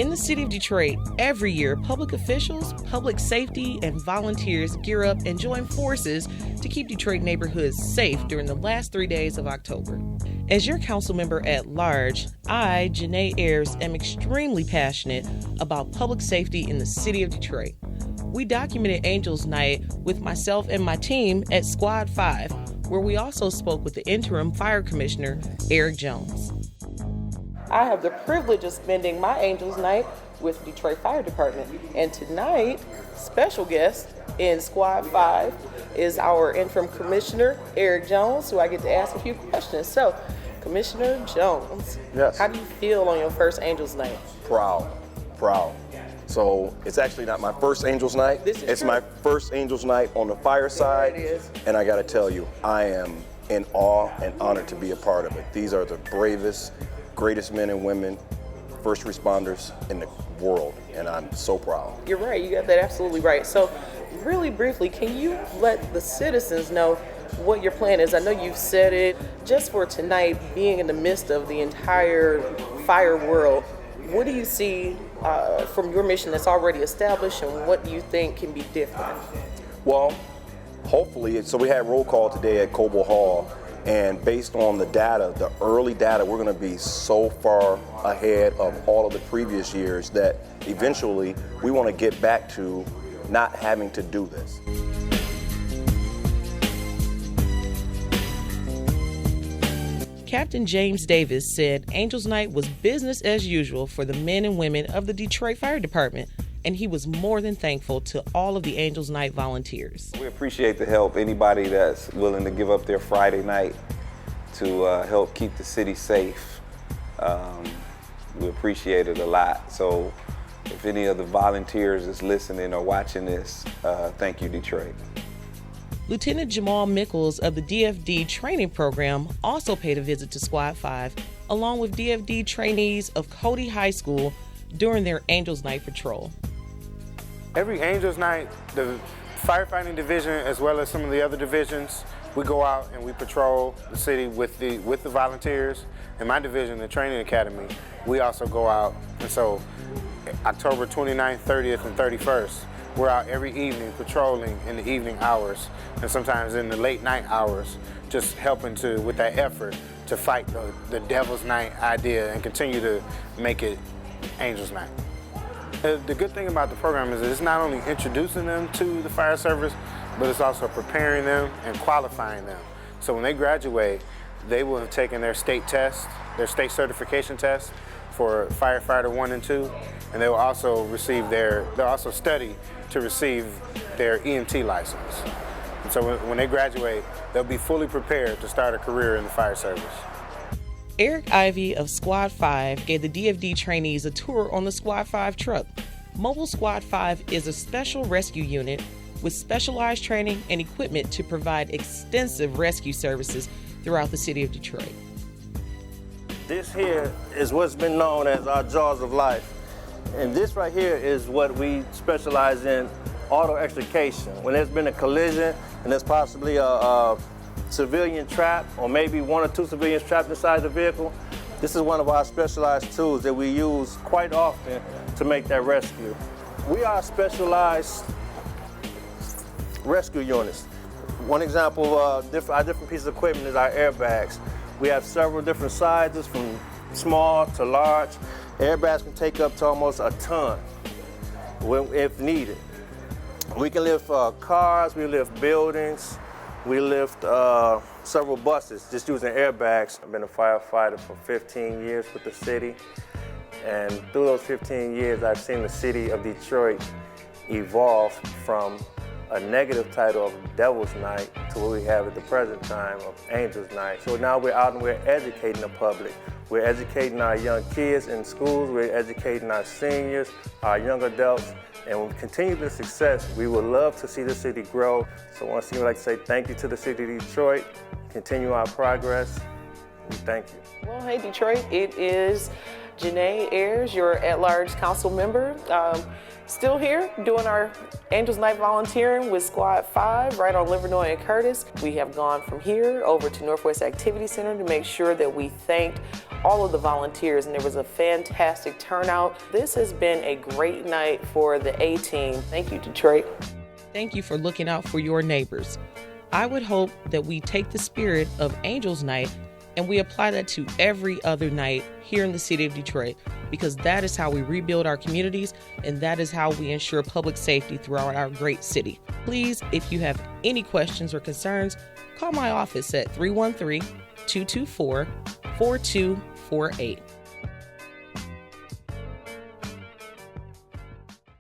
In the city of Detroit, every year, public officials, public safety, and volunteers gear up and join forces to keep Detroit neighborhoods safe during the last 3 days of October. As your council member at large, I, Janee Ayers, am extremely passionate about public safety in the city of Detroit. We documented Angels Night with myself and my team at Squad 5, where we also spoke with the interim fire commissioner, Eric Jones. I have the privilege of spending my Angels Night with Detroit Fire Department. And tonight, special guest in Squad 5 is our interim commissioner, Eric Jones, who I get to ask a few questions. So, Commissioner Jones, yes. How do you feel on your first Angels Night? Proud. So it's actually not my first Angels Night. It's true. My first Angels Night on the fire side. It is. And I gotta tell you, I am in awe and honored to be a part of it. These are the bravest, greatest men and women, first responders in the world, and I'm so proud. You're right, you got that absolutely right. So really briefly, can you let the citizens know what your plan is? I know you've said it, just for tonight, being in the midst of the entire fire world, what do you see from your mission that's already established, and what do you think can be different? Well, hopefully, so we had roll call today at Coble Hall, and based on the data, the early data, we're gonna be so far ahead of all of the previous years that eventually we wanna get back to not having to do this. Captain James Davis said Angels Night was business as usual for the men and women of the Detroit Fire Department, and he was more than thankful to all of the Angels Night volunteers. We appreciate the help. Anybody that's willing to give up their Friday night to help keep the city safe, we appreciate it a lot. So if any of the volunteers is listening or watching this, thank you, Detroit. Lieutenant Jamal Mickles of the DFD training program also paid a visit to Squad 5, along with DFD trainees of Cody High School during their Angels Night patrol. Every Angels Night, the firefighting division, as well as some of the other divisions, we go out and we patrol the city with the volunteers. In my division, the training academy, we also go out. And so October 29th, 30th, and 31st, we're out every evening patrolling in the evening hours, and sometimes in the late night hours, just helping with that effort to fight the Devil's Night idea and continue to make it Angels Night. The good thing about the program is that it's not only introducing them to the fire service, but it's also preparing them and qualifying them. So when they graduate, they will have taken their state test, their state certification test for firefighter 1 and 2, and they will also they'll also study to receive their EMT license. And so when they graduate, they'll be fully prepared to start a career in the fire service. Eric Ivey of Squad 5 gave the DFD trainees a tour on the Squad 5 truck. Mobile Squad 5 is a special rescue unit with specialized training and equipment to provide extensive rescue services throughout the city of Detroit. This here is what's been known as our jaws of life. And this right here is what we specialize in, auto extrication. When there's been a collision and there's possibly a civilian trapped, or maybe 1 or 2 civilians trapped inside the vehicle, this is one of our specialized tools that we use quite often to make that rescue. We are specialized rescue units. One example of our different pieces of equipment is our airbags. We have several different sizes, from small to large. Airbags can take up to almost a ton if needed. We can lift cars, we lift buildings, we lift several buses just using airbags. I've been a firefighter for 15 years with the city, and through those 15 years I've seen the city of Detroit evolve from a negative title of Devil's Night to what we have at the present time of Angels Night. So now we're out and we're educating the public. We're educating our young kids in schools, we're educating our seniors, our young adults, and when we continue this success, we would love to see the city grow. So once again, I'd like to say thank you to the city of Detroit, continue our progress, and thank you. Well, hey Detroit, it is Janee Ayers, your at-large council member. Still here doing our Angels Night volunteering with Squad 5 right on Livernois and Curtis. We have gone from here over to Northwest Activity Center to make sure that we thanked all of the volunteers, and there was a fantastic turnout. This has been a great night for the A-Team. Thank you, Detroit. Thank you for looking out for your neighbors. I would hope that we take the spirit of Angels Night and we apply that to every other night here in the city of Detroit, because that is how we rebuild our communities and that is how we ensure public safety throughout our great city. Please, if you have any questions or concerns, call my office at 313-224-4248.